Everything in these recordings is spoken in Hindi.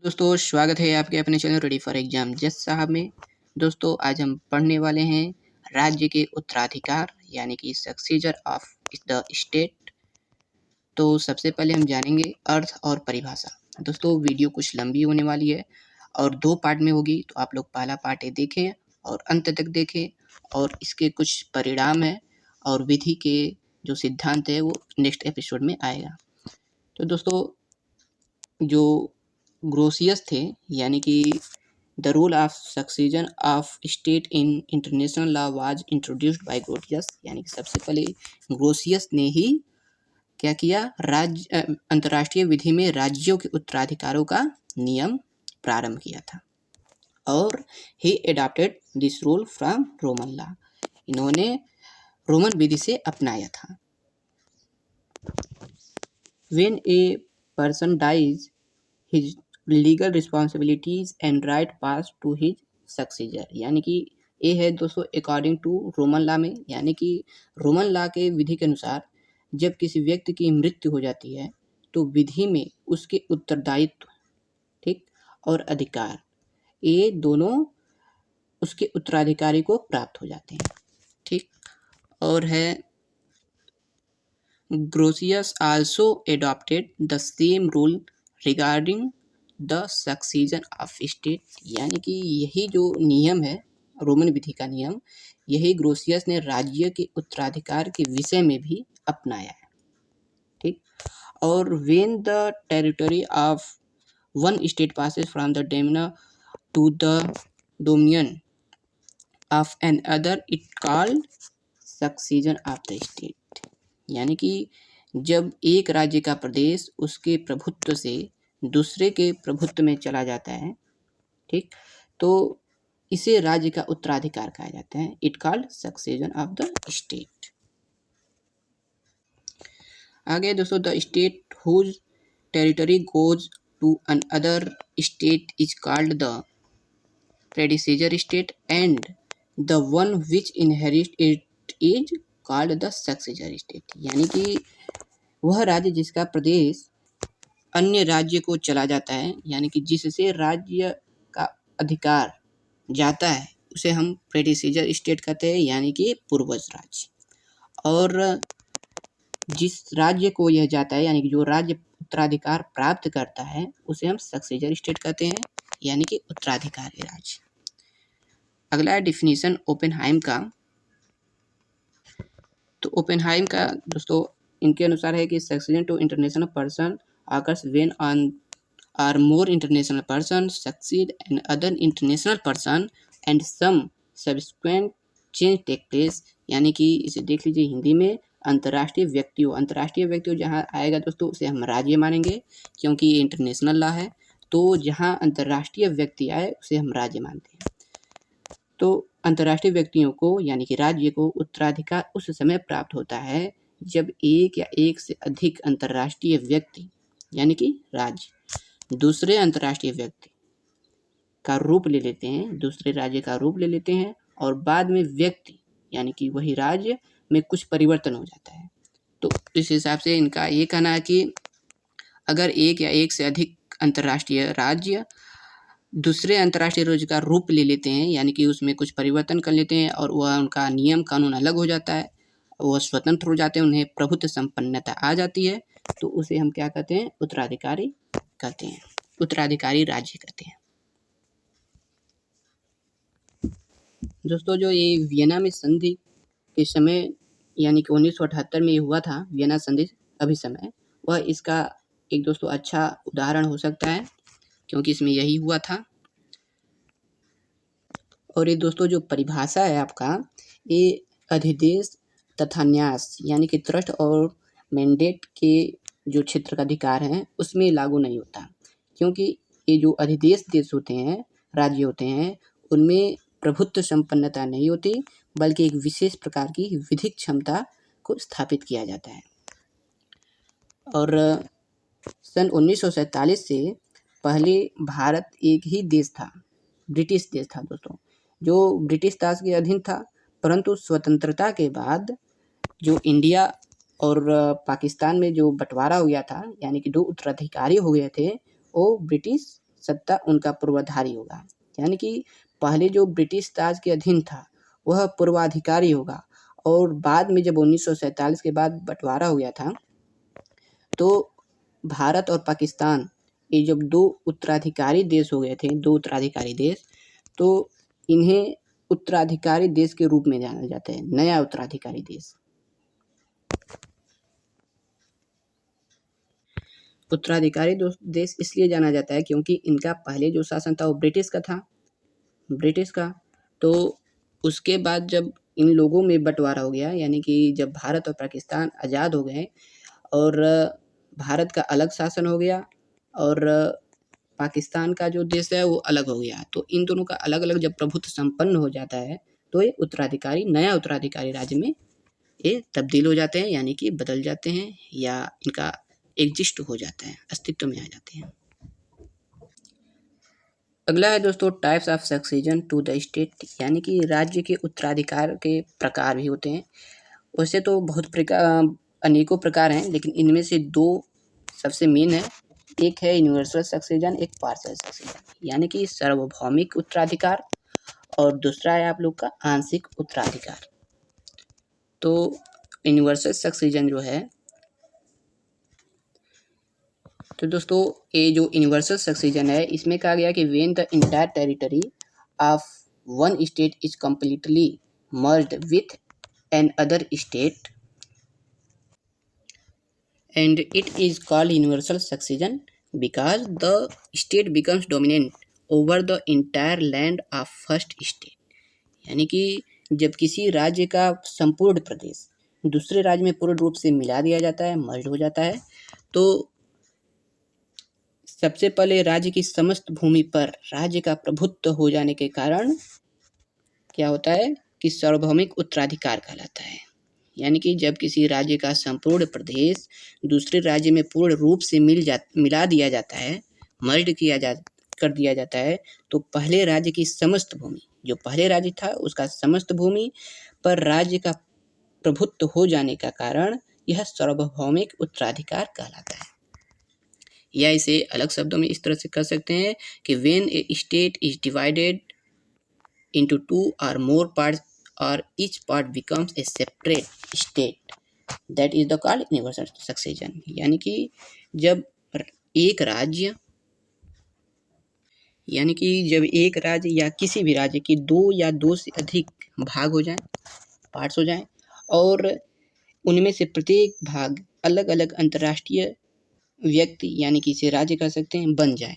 दोस्तों स्वागत है आपके अपने चैनल रेडी फॉर एग्जाम जज साहब में। दोस्तों आज हम पढ़ने वाले हैं राज्य के उत्तराधिकार यानी कि सक्सेसर ऑफ द स्टेट। तो सबसे पहले हम जानेंगे अर्थ और परिभाषा। दोस्तों वीडियो कुछ लंबी होने वाली है और दो पार्ट में होगी, तो आप लोग पहला पार्ट देखें और अंत तक देखें और इसके कुछ परिणाम है और विधि के जो सिद्धांत है वो नेक्स्ट एपिसोड में आएगा। तो दोस्तों जो ग्रोसियस थे यानी कि the rule of succession of state in international law was introduced by Grotius, यानी कि सबसे पहले ग्रोसियस ने ही क्या किया, राज्य अंतर्राष्ट्रीय विधि में राज्यों के उत्तराधिकारों का नियम प्रारंभ किया था और he adopted this rule from Roman law, इन्होंने रोमन विधि से अपनाया था। When a person dies his legal responsibilities and right pass to his successor, यानी कि ये है दोस्तों अकॉर्डिंग टू रोमन लॉ में, यानी कि रोमन लॉ के विधि के अनुसार जब किसी व्यक्ति की मृत्यु हो जाती है तो विधि में उसके उत्तरदायित्व, ठीक, और अधिकार ये दोनों उसके उत्तराधिकारी को प्राप्त हो जाते हैं, ठीक। और है Grotius also adopted the same rule regarding the succession of state, यानी कि यही जो नियम है रोमन विधि का नियम, यही ग्रोसियस ने राज्य के उत्तराधिकार के विषय में भी अपनाया है, ठीक। और when the territory of one state passes from the domain to the dominion of another it called succession of the state, यानी कि जब एक राज्य का प्रदेश उसके प्रभुत्व से दूसरे के प्रभुत्व में चला जाता है, ठीक, तो इसे राज्य का उत्तराधिकार कहा जाता है। It called succession of the state. आगे दोस्तों, the state whose territory goes to another state is called the predecessor state and the one which inherit it is called the successor state, यानी कि वह राज्य जिसका प्रदेश अन्य राज्य को चला जाता है, यानी कि जिससे राज्य का अधिकार जाता है, उसे हम प्रेडिसेजर स्टेट कहते हैं, यानी कि पूर्वज राज्य। और जिस राज्य को यह जाता है, यानी कि जो राज्य उत्तराधिकार प्राप्त करता है, उसे हम सक्सेसर स्टेट कहते हैं, यानी कि उत्तराधिकारी राज्य। अगला है डिफिनीशन ओपेनहाइम का। तो ओपेनहाइम का दोस्तों इनके अनुसार है कि succession to international person occurs when on or more international persons succeed an other international person and some subsequent change take place, यानी कि इसे देख लीजिए हिंदी में अंतर्राष्ट्रीय व्यक्तियों जहाँ आएगा दोस्तों उसे हम राज्य मानेंगे, क्योंकि ये इंटरनेशनल लॉ है। तो जहाँ अंतर्राष्ट्रीय व्यक्ति आए उसे हम राज्य मानते हैं। तो अंतर्राष्ट्रीय व्यक्तियों को यानी कि राज्य को उत्तराधिकार उस समय प्राप्त होता है जब एक या एक से अधिक अंतर्राष्ट्रीय व्यक्ति यानी कि राज्य दूसरे अंतर्राष्ट्रीय व्यक्ति का रूप ले लेते हैं, दूसरे राज्य का रूप ले लेते हैं और बाद में व्यक्ति यानी कि वही राज्य में कुछ परिवर्तन हो जाता है। तो इस हिसाब से इनका ये कहना है कि अगर एक या एक से अधिक अंतर्राष्ट्रीय राज्य दूसरे अंतर्राष्ट्रीय राज्य का रूप ले लेते हैं, यानी कि उसमें कुछ परिवर्तन कर लेते हैं और वह उनका नियम कानून अलग हो जाता है, वह स्वतंत्र हो जाते हैं, उन्हें प्रभुत्व संपन्नता आ जाती है, तो उसे हम क्या कहते हैं, उत्तराधिकारी कहते हैं, उत्तराधिकारी राज्य कहते हैं। दोस्तों जो ये वियना में संधि के समय यानी कि 1978 में ये हुआ था, वियना संधि अभिसमय, वह इसका एक दोस्तों अच्छा उदाहरण हो सकता है क्योंकि इसमें यही हुआ था। और ये दोस्तों जो परिभाषा है आपका, ये अधिदेश तथा न्यास यानी कि ट्रस्ट और मैंडेट के जो क्षेत्र का अधिकार है उसमें लागू नहीं होता, क्योंकि ये जो अधिदेश देश होते हैं, राज्य होते हैं, उनमें प्रभुत्व संपन्नता नहीं होती, बल्कि एक विशेष प्रकार की विधिक क्षमता को स्थापित किया जाता है। और सन 1947 से पहले भारत एक ही देश था, ब्रिटिश देश था दोस्तों, जो ब्रिटिश दास के अधीन था, परंतु स्वतंत्रता के बाद जो इंडिया और पाकिस्तान में जो बंटवारा हो गया था, यानी कि दो उत्तराधिकारी हो गए थे, वो ब्रिटिश सत्ता उनका पूर्वाधारी होगा। यानी कि पहले जो ब्रिटिश ताज के अधीन था वह पूर्वाधिकारी होगा, और बाद में जब 1947 के बाद बंटवारा हो गया था तो भारत और पाकिस्तान, ये जब दो उत्तराधिकारी देश हो गए थे, दो उत्तराधिकारी देश, तो इन्हें उत्तराधिकारी देश के रूप में जाना जाता है, नया उत्तराधिकारी देश। उत्तराधिकारी देश इसलिए जाना जाता है क्योंकि इनका पहले जो शासन था वो ब्रिटिश का था, ब्रिटिश का। तो उसके बाद जब इन लोगों में बंटवारा हो गया, यानी कि जब भारत और पाकिस्तान आज़ाद हो गए और भारत का अलग शासन हो गया और पाकिस्तान का जो देश है वो अलग हो गया, तो इन दोनों का अलग अलग जब प्रभुत्व संपन्न हो जाता है तो ये उत्तराधिकारी, नया उत्तराधिकारी राज्य में ये तब्दील हो जाते हैं, यानी कि बदल जाते हैं या इनका एग्जिस्ट हो जाता है, अस्तित्व में आ जाते हैं। अगला है दोस्तों types of succession to the state, यानी कि राज्य के उत्तराधिकार के प्रकार भी होते हैं। वैसे तो बहुत अनेकों प्रकार हैं, लेकिन इनमें से दो सबसे मेन है। एक है यूनिवर्सल सक्सेशन, एक पार्शियल सक्सेशन, यानी कि सार्वभौमिक उत्तराधिकार, और दूसरा है आप लोग का आंशिक उत्तराधिकार। तो यूनिवर्सल सक्सेशन जो है, तो दोस्तों ये जो यूनिवर्सल सक्सेशन है इसमें कहा गया कि when the entire territory of one state is completely merged with an other state and it is called universal succession because the state becomes dominant over the entire land of first state। यानी कि जब किसी राज्य का संपूर्ण प्रदेश दूसरे राज्य में पूर्ण रूप से मिला दिया जाता है, मर्ज हो जाता है, तो सबसे पहले राज्य की समस्त भूमि पर राज्य का प्रभुत्व हो जाने के कारण क्या होता है कि सार्वभौमिक उत्तराधिकार कहलाता है। यानी कि जब किसी राज्य का संपूर्ण प्रदेश दूसरे राज्य में पूर्ण रूप से मिला दिया जाता है, मर्ज कर दिया जाता है, तो पहले राज्य की समस्त भूमि, जो पहले राज्य था उसका समस्त भूमि पर राज्य का प्रभुत्व हो जाने का कारण यह सार्वभौमिक उत्तराधिकार कहलाता है। या इसे अलग शब्दों में इस तरह से कह सकते हैं कि when A state is divided into two or more parts or each part becomes a separate state, that is the called universal succession। यानी कि जब एक राज्य या किसी भी राज्य की दो या दो से अधिक भाग हो जाएं, पार्ट्स हो जाएं, और उनमें से प्रत्येक भाग अलग अलग अंतर्राष्ट्रीय व्यक्ति यानी कि इसे राज्य कह सकते हैं बन जाए,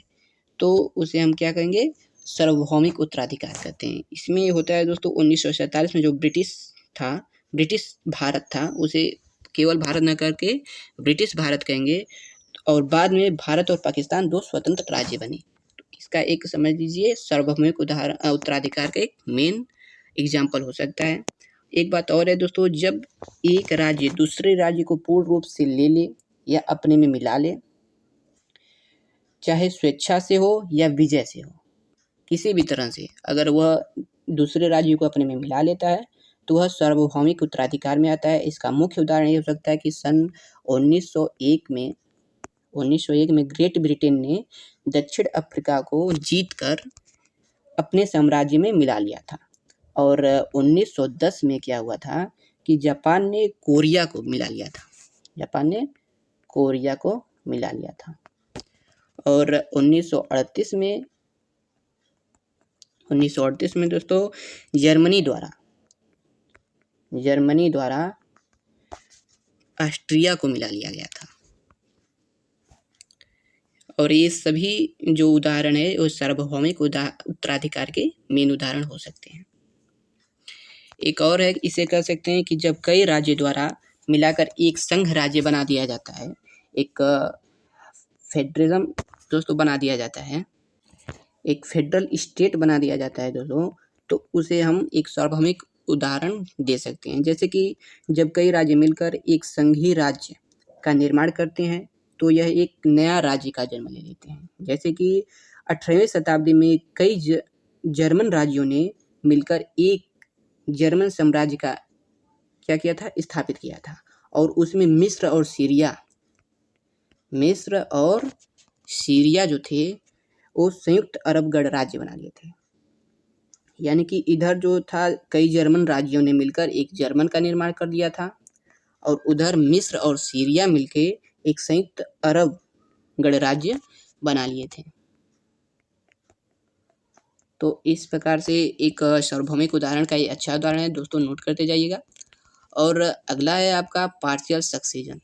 तो उसे हम क्या कहेंगे, सार्वभौमिक उत्तराधिकार कहते हैं। इसमें होता है दोस्तों 1947 में जो ब्रिटिश भारत था उसे केवल भारत न करके ब्रिटिश भारत कहेंगे, और बाद में भारत और पाकिस्तान दो स्वतंत्र राज्य बने। तो इसका एक समझ लीजिए सार्वभौमिक उत्तराधिकार का एक मेन एग्जाम्पल हो सकता है। एक बात और है दोस्तों, जब एक राज्य दूसरे राज्य को पूर्ण रूप से ले ले या अपने में मिला ले, चाहे स्वेच्छा से हो या विजय से हो, किसी भी तरह से अगर वह दूसरे राज्य को अपने में मिला लेता है तो वह सार्वभौमिक उत्तराधिकार में आता है। इसका मुख्य उदाहरण ये हो सकता है कि सन 1901 में ग्रेट ब्रिटेन ने दक्षिण अफ्रीका को जीतकर अपने साम्राज्य में मिला लिया था, और 1910 में क्या हुआ था कि जापान ने कोरिया को मिला लिया था, और 1938 में दोस्तों जर्मनी द्वारा ऑस्ट्रिया को मिला लिया गया था। और ये सभी जो उदाहरण है वो सार्वभौमिक उत्तराधिकार के मेन उदाहरण हो सकते हैं। एक और है, इसे कह सकते हैं कि जब कई राज्य द्वारा मिलाकर एक संघ राज्य बना दिया जाता है, एक फेडरलिज्म दोस्तों बना दिया जाता है, एक फेडरल स्टेट बना दिया जाता है दोस्तों, तो उसे हम एक सार्वभौमिक उदाहरण दे सकते हैं। जैसे कि जब कई राज्य मिलकर एक संघीय राज्य का निर्माण करते हैं तो यह एक नया राज्य का जन्म ले लेते हैं। जैसे कि 18वीं शताब्दी में कई जर्मन राज्यों ने मिलकर एक जर्मन साम्राज्य का क्या किया था, स्थापित किया था, और उसमें मिस्र और सीरिया जो थे वो संयुक्त अरब गणराज्य बना लिए थे। यानी कि इधर जो था कई जर्मन राज्यों ने मिलकर एक जर्मन का निर्माण कर दिया था और उधर मिस्र और सीरिया मिलके एक संयुक्त अरब गणराज्य बना लिए थे। तो इस प्रकार से एक सार्वभौमिक उदाहरण का ये अच्छा उदाहरण है दोस्तों, नोट करते जाइएगा। और अगला है आपका पार्शियल सक्सेशन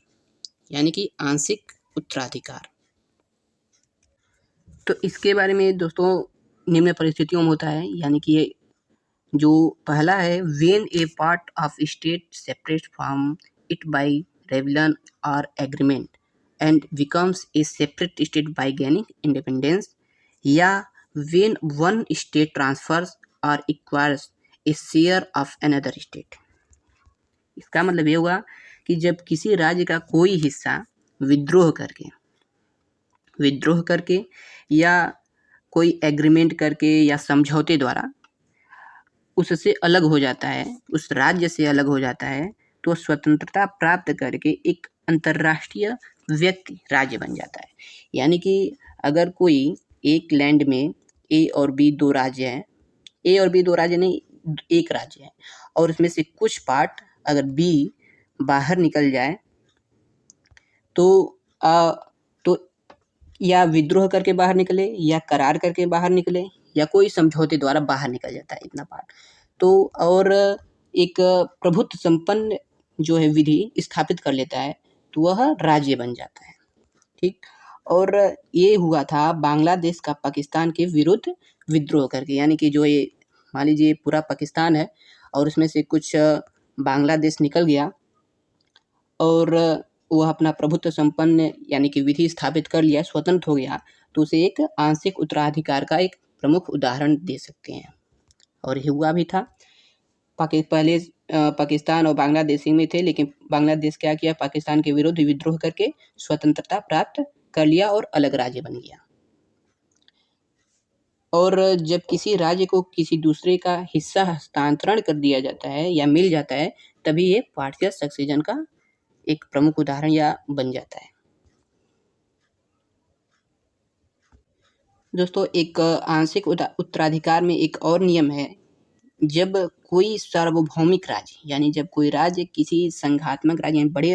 यानी कि आंशिक उत्तराधिकार। तो इसके बारे में दोस्तों निम्न परिस्थितियों में होता है, यानी कि ये जो पहला है, when a part of state separate from it by rebellion और agreement and becomes a separate state by gaining independence, या व्हेन वन स्टेट ट्रांसफर्स और acquires a share of another state. इसका मतलब ये हुआ कि जब किसी राज्य का कोई हिस्सा विद्रोह करके या कोई एग्रीमेंट करके या समझौते द्वारा उससे अलग हो जाता है, उस राज्य से अलग हो जाता है, तो स्वतंत्रता प्राप्त करके एक अंतर्राष्ट्रीय व्यक्ति राज्य बन जाता है। यानी कि अगर कोई एक लैंड में ए और बी दो राज्य हैं, ए और बी दो राज्य नहीं, एक राज्य है, और उसमें से कुछ पार्ट अगर बी बाहर निकल जाए तो या विद्रोह करके बाहर निकले या करार करके बाहर निकले या कोई समझौते द्वारा बाहर निकल जाता है इतना पार्ट, तो और एक प्रभुत्व संपन्न जो है विधि स्थापित कर लेता है, तो वह राज्य बन जाता है। ठीक, और ये हुआ था बांग्लादेश का पाकिस्तान के विरुद्ध विद्रोह करके। यानी कि जो ये मान लीजिए पूरा पाकिस्तान है और उसमें से कुछ बांग्लादेश निकल गया और वह अपना प्रभुत्व संपन्न यानी कि विधि स्थापित कर लिया, स्वतंत्र हो गया, तो उसे एक आंशिक उत्तराधिकार का एक प्रमुख उदाहरण दे सकते हैं। और ये हुआ भी था। पहले पाकिस्तान और बांग्लादेश में थे, लेकिन बांग्लादेश क्या किया, पाकिस्तान के विरुद्ध विद्रोह करके स्वतंत्रता प्राप्त कर लिया और अलग राज्य बन गया। और जब किसी राज्य को किसी दूसरे का हिस्सा हस्तांतरण कर दिया जाता है या मिल जाता है, तभी ये पार्शियल सक्सेशन का एक प्रमुख उदाहरण या बन जाता है। दोस्तों एक आंशिक उत्तराधिकार में एक और नियम है, जब कोई सार्वभौमिक राज्य यानी जब कोई राज्य किसी संघात्मक राज्य बड़े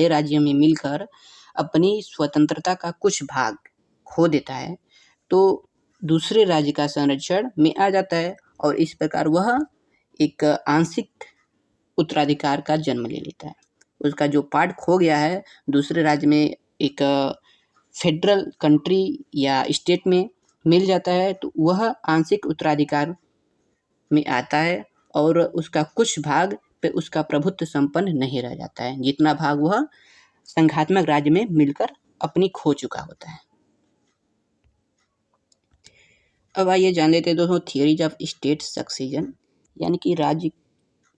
राज्यों में मिलकर अपनी स्वतंत्रता का कुछ भाग खो देता है, तो दूसरे राज्य का संरक्षण में आ जाता है और इस प्रकार वह एक आंशिक उत्तराधिकार का जन्म ले लेता है। उसका जो पार्ट खो गया है दूसरे राज्य में एक फेडरल कंट्री या स्टेट में मिल जाता है, तो वह आंशिक उत्तराधिकार में आता है और उसका कुछ भाग पे उसका प्रभुत्व संपन्न नहीं रह जाता है, जितना भाग वह संघात्मक राज्य में मिलकर अपनी खो चुका होता है। अब आइए जान लेते हैं दोस्तों थियरीज ऑफ स्टेट सक्सेशन, यानी कि राज्य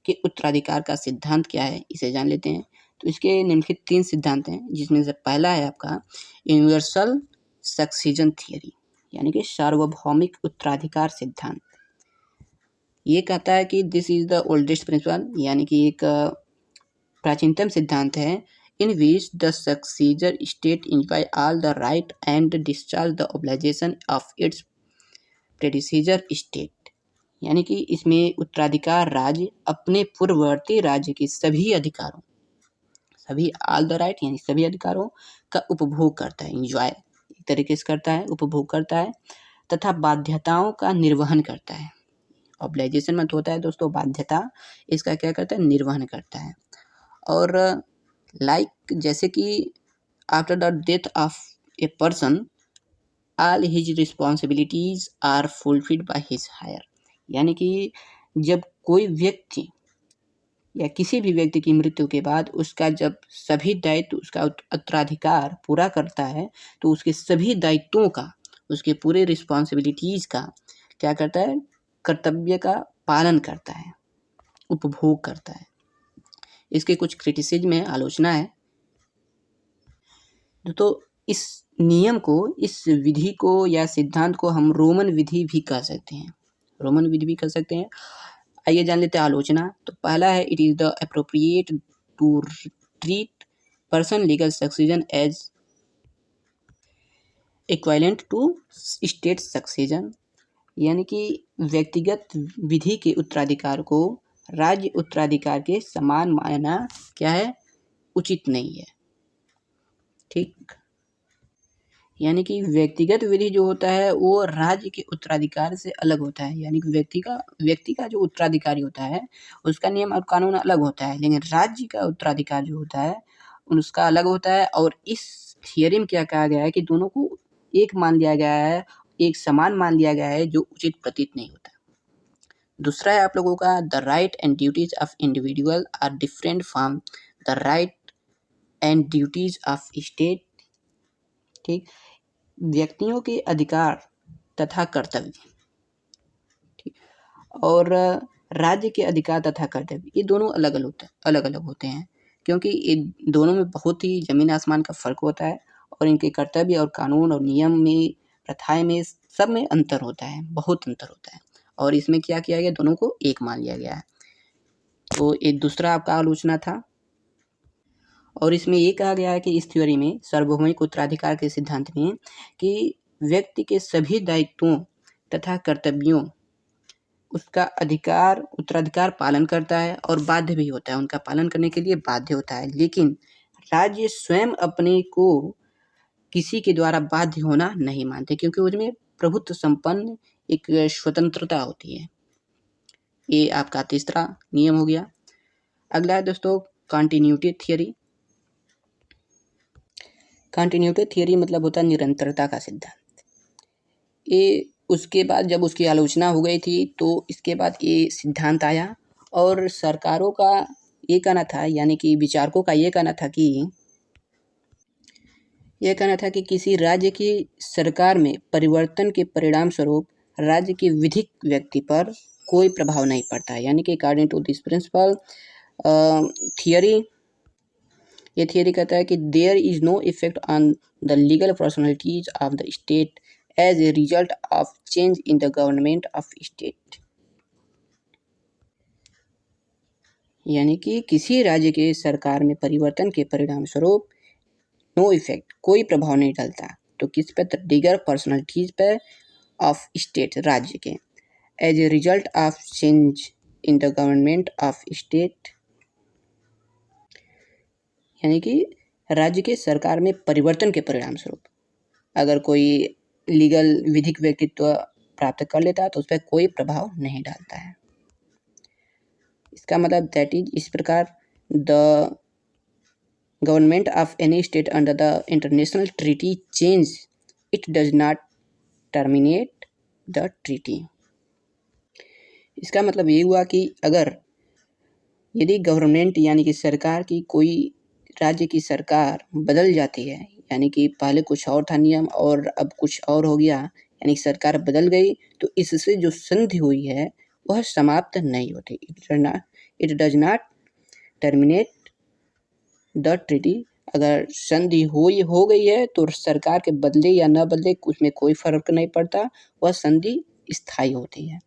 के उत्तराधिकार का सिद्धांत क्या है, इसे जान लेते हैं। तो इसके निम्नलिखित 3 सिद्धांत हैं, जिसमें से पहला है आपका यूनिवर्सल सक्सेशन थियरी, यानी कि सार्वभौमिक उत्तराधिकार सिद्धांत। ये कहता है कि this is the oldest principle, यानी कि एक प्राचीनतम सिद्धांत है, in which the successor state enjoy all the right and discharge the obligation of its predecessor state। यानी कि इसमें उत्तराधिकार राज्य अपने पूर्ववर्ती राज्य के सभी ऑल द राइट यानी सभी अधिकारों का उपभोग करता है, एंजॉय एक तरीके से करता है, उपभोग करता है, तथा बाध्यताओं का निर्वहन करता है। ऑब्लिगेशन मतलब होता है दोस्तों बाध्यता, इसका क्या करता है, निर्वहन करता है। और जैसे कि after the death of a person all his responsibilities are fulfilled by his heir, यानी कि जब कोई व्यक्ति या किसी भी व्यक्ति की मृत्यु के बाद उसका जब सभी दायित्व उसका उत्तराधिकार पूरा करता है, तो उसके सभी दायित्वों का, उसके पूरे रिस्पॉन्सिबिलिटीज का क्या करता है, कर्तव्य का पालन करता है, उपभोग करता है। इसके कुछ क्रिटिसिज्म है, आलोचना है। तो इस नियम को, इस विधि को या सिद्धांत को हम रोमन विधि भी कह सकते हैं। आइए जान लेते हैं आलोचना। तो पहला है, it is the appropriate to treat person legal succession as equivalent to state succession, यानी कि व्यक्तिगत विधि के उत्तराधिकार को राज्य उत्तराधिकार के समान मानना क्या है, उचित नहीं है। ठीक, यानी कि व्यक्तिगत विधि जो होता है वो राज्य के उत्तराधिकार से अलग होता है, यानी कि व्यक्ति का जो उत्तराधिकारी होता है उसका नियम और कानून अलग होता है, लेकिन राज्य का उत्तराधिकार जो होता है उसका अलग होता है। और इस थियरी में क्या कहा गया है कि दोनों को एक मान लिया गया है, एक समान मान लिया गया है, जो उचित प्रतीत नहीं होता। दूसरा है आप लोगों का the right and duties of individual are different from the right and duties of state. ठीक, व्यक्तियों के अधिकार तथा कर्तव्य, ठीक, और राज्य के अधिकार तथा कर्तव्य, ये दोनों अलग अलग होते हैं, क्योंकि ये दोनों में बहुत ही जमीन आसमान का फर्क होता है, और इनके कर्तव्य और कानून और नियम में, प्रथाएं में, सब में अंतर होता है, बहुत अंतर होता है। और इसमें क्या किया गया, दोनों को एक मान लिया गया है। तो एक दूसरा आपका आलोचना था, और इसमें ये कहा गया है कि इस थ्योरी में सार्वभौमिक उत्तराधिकार के सिद्धांत में कि व्यक्ति के सभी दायित्वों तथा कर्तव्यों उसका उत्तराधिकार पालन करता है और बाध्य भी होता है, उनका पालन करने के लिए बाध्य होता है, लेकिन राज्य स्वयं अपने को किसी के द्वारा बाध्य होना नहीं मानते, क्योंकि उसमें प्रभुत्व संपन्न एक स्वतंत्रता होती है। ये आपका तीसरा नियम हो गया। अगला है दोस्तों कॉन्टिन्यूटी थियरी। कॉन्टिन्यूटी थियरी मतलब होता है निरंतरता का सिद्धांत। ये उसके बाद जब उसकी आलोचना हो गई थी तो इसके बाद ये सिद्धांत आया, और सरकारों का ये कहना था, यानी कि विचारकों का ये कहना था कि किसी राज्य की सरकार में परिवर्तन के परिणाम स्वरूप राज्य के विधिक व्यक्ति पर कोई प्रभाव नहीं पड़ता है। यानी कि according to this principle theory, ये थियरी कहता है कि there is no effect on the legal personalities of the state as a result of change in the government of state. यानी कि किसी राज्य के सरकार में परिवर्तन के परिणाम स्वरूप नो इफेक्ट, कोई प्रभाव नहीं डालता, तो किस पे, लीगल पर्सनैलिटीज पे ऑफ स्टेट, राज्य के, as a result of change in the government of state, यानी कि राज्य के सरकार में परिवर्तन के परिणाम स्वरूप अगर कोई लीगल विधिक व्यक्तित्व प्राप्त कर लेता है तो उस पर कोई प्रभाव नहीं डालता है। इसका मतलब दैट इज, इस प्रकार the government of any state under the international treaty change, it does not terminate the treaty. इसका मतलब ये हुआ कि अगर यदि गवर्नमेंट यानी कि सरकार की, कोई राज्य की सरकार बदल जाती है, यानी कि पहले कुछ और था नियम और अब कुछ और हो गया, यानी कि सरकार बदल गई, तो इससे जो संधि हुई है वह समाप्त नहीं होती। It does not terminate the treaty. अगर संधि हो गई है तो सरकार के बदले या न बदले उसमें कोई फर्क नहीं पड़ता, वह संधि स्थायी होती है।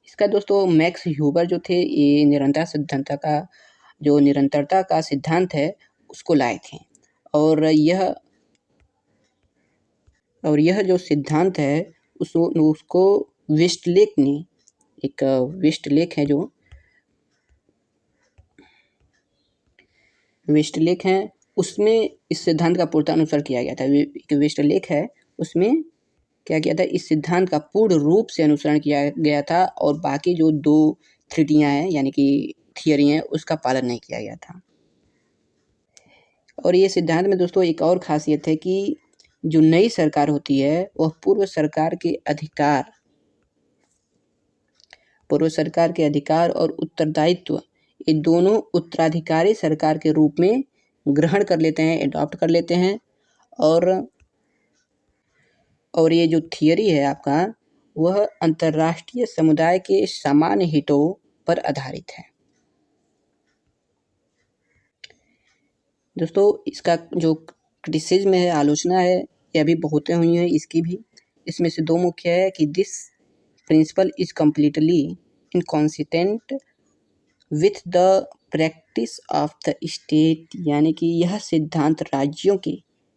इसका दोस्तों मैक्स ह्यूबर जो थे, ये निरंतरता का सिद्धांत है उसको लाए थे, और यह जो सिद्धांत है उसको वेस्टलेक ने, एक वेस्टलेक है उसमें इस सिद्धांत का पूर्ण अनुसरण किया गया था। एक वेस्टलेक है, उसमें क्या किया था, इस सिद्धांत का पूर्ण रूप से अनुसरण किया गया था, और बाकी जो 2 थ्योरियां हैं यानी कि थियरी हैं उसका पालन नहीं किया गया था। और ये सिद्धांत में दोस्तों एक और खासियत है कि जो नई सरकार होती है वह पूर्व सरकार के अधिकार और उत्तरदायित्व, ये दोनों उत्तराधिकारी सरकार के रूप में ग्रहण कर लेते हैं, अडॉप्ट कर लेते हैं। और ये जो थियरी है आपका, वह अंतर्राष्ट्रीय समुदाय के सामान्य हितों पर आधारित है। दोस्तों इसका जो क्रिटिसिज्म है, आलोचना है, यह भी बहुत हुई है इसकी भी। इसमें से 2 मुख्य है कि this principle is completely inconsistent with the practice of the state, यानी कि यह सिद्धांत राज्यों के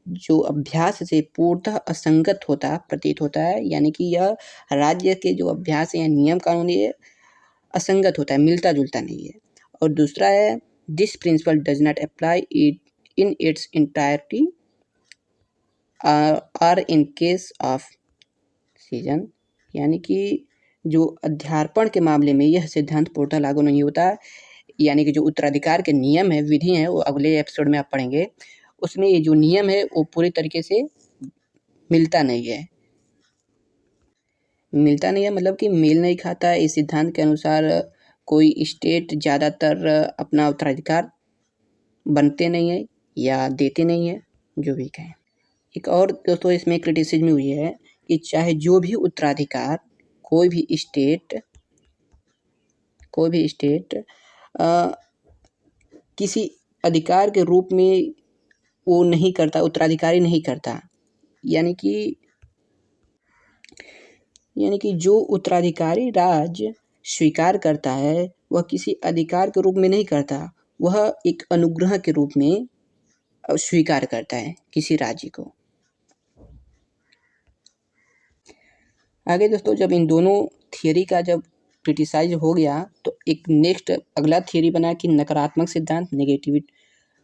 जो अभ्यास से पूर्णतः असंगत होता प्रतीत होता है, यानी कि यह राज्य के जो अभ्यास या नियम कानून ये असंगत होता है, मिलता जुलता नहीं है। और दूसरा है this principle does not apply it in its entirety are in case of cession, यानी कि जो अध्यार्पण के मामले में यह सिद्धांत पूर्णतः लागू नहीं होता, यानी कि जो उत्तराधिकार के नियम है, विधि है, वो अगले एपिसोड में आप पढ़ेंगे। उसमें ये जो नियम है वो पूरी तरीके से मिलता नहीं है। मिलता नहीं है मतलब कि मेल नहीं खाता है। इस सिद्धांत के अनुसार कोई स्टेट ज़्यादातर अपना उत्तराधिकार बनते नहीं है या देते नहीं है, जो भी कहें। एक और दोस्तों इसमें क्रिटिसिज्म हुई है कि चाहे जो भी उत्तराधिकार कोई भी स्टेट किसी अधिकार के रूप में वो नहीं करता, उत्तराधिकारी नहीं करता, यानी कि जो उत्तराधिकारी राज्य स्वीकार करता है वह किसी अधिकार के रूप में नहीं करता, वह एक अनुग्रह के रूप में स्वीकार करता है किसी राज्य को। आगे दोस्तों जब इन दोनों थियरी का जब क्रिटिसाइज हो गया तो एक नेक्स्ट अगला थियरी बना कि नकारात्मक सिद्धांत, नेगेटिव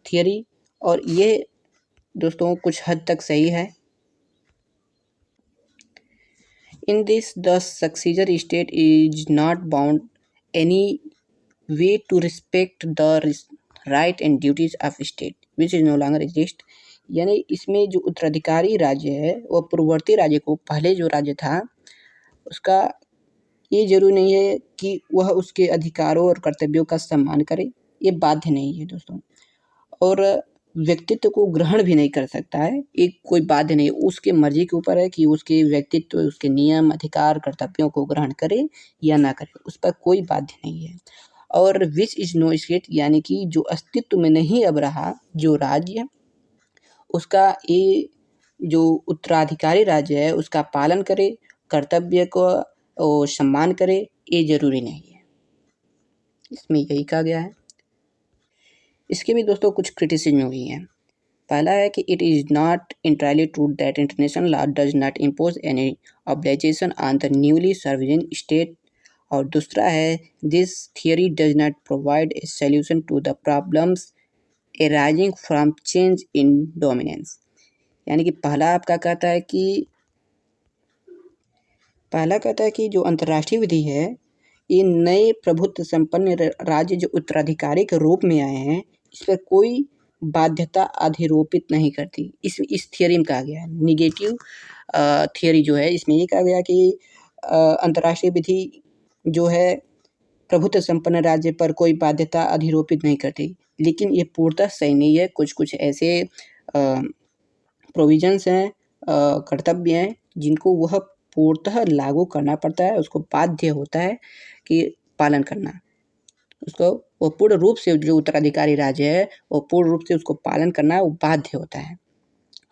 थियरी, और ये दोस्तों कुछ हद तक सही है। In this, the successor state is not bound any way to respect the right and duties of state which is no longer exist। यानी इसमें जो उत्तराधिकारी राज्य है वह पूर्ववर्ती राज्य को, पहले जो राज्य था उसका ये जरूरी नहीं है कि वह उसके अधिकारों और कर्तव्यों का सम्मान करे, ये बाध्य नहीं है दोस्तों। और व्यक्तित्व को ग्रहण भी नहीं कर सकता है, एक कोई बाध्य नहीं है, उसके मर्जी के ऊपर है कि उसके व्यक्तित्व, उसके नियम, अधिकार, कर्तव्यों को ग्रहण करे या ना करे, उस पर कोई बाध्य नहीं है। और विच इज नो स्टेट, यानी कि जो अस्तित्व में नहीं अब रहा जो राज्य, उसका ये जो उत्तराधिकारी राज्य है उसका पालन करे, कर्तव्य को सम्मान करे, ये जरूरी नहीं है, इसमें यही कहा गया है। इसके भी दोस्तों कुछ क्रिटिसिज्म हुई हैं। पहला है कि it is not entirely true that international law does not impose any obligation on the newly serving state. और दूसरा है this theory does not provide a solution to the problems arising from change in dominance. यानी कि पहला कहता है कि जो अंतर्राष्ट्रीय विधि है, ये नए प्रभुत्व संपन्न राज्य जो उत्तराधिकारी के रूप में आए हैं, इस पर कोई बाध्यता अधिरोपित नहीं करती। इस थियरी में कहा गया है। निगेटिव थियरी जो है इसमें ये कहा गया कि अंतर्राष्ट्रीय विधि जो है प्रभुत्व संपन्न राज्य पर कोई बाध्यता अधिरोपित नहीं करती, लेकिन ये पूर्णतः सही नहीं है। कुछ ऐसे प्रोविजंस हैं, कर्तव्य हैं, जिनको वह पूर्णतः लागू करना पड़ता है, उसको बाध्य होता है कि पालन करना, उसको वो पूर्ण रूप से, जो उत्तराधिकारी राज्य है वो पूर्ण रूप से उसको पालन करना वो बाध्य होता है।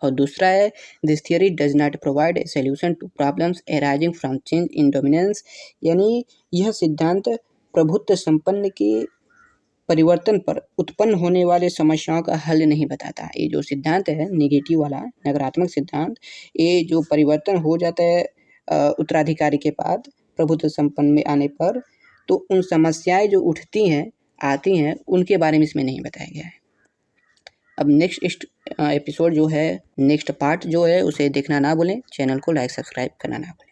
और दूसरा है this theory does not provide a solution to problems arising from change in dominance. यानी यह सिद्धांत प्रभुत्व संपन्न के परिवर्तन पर उत्पन्न होने वाले समस्याओं का हल नहीं बताता। ये जो सिद्धांत है नेगेटिव वाला, नकारात्मक सिद्धांत, ये जो परिवर्तन हो जाता है उत्तराधिकारी के बाद प्रभुत्व संपन्न में आने पर, तो उन समस्याएं जो आती हैं उनके बारे में इसमें नहीं बताया गया है। अब नेक्स्ट एपिसोड जो है, नेक्स्ट पार्ट जो है, उसे देखना ना भूलें। चैनल को लाइक सब्सक्राइब करना ना भूलें।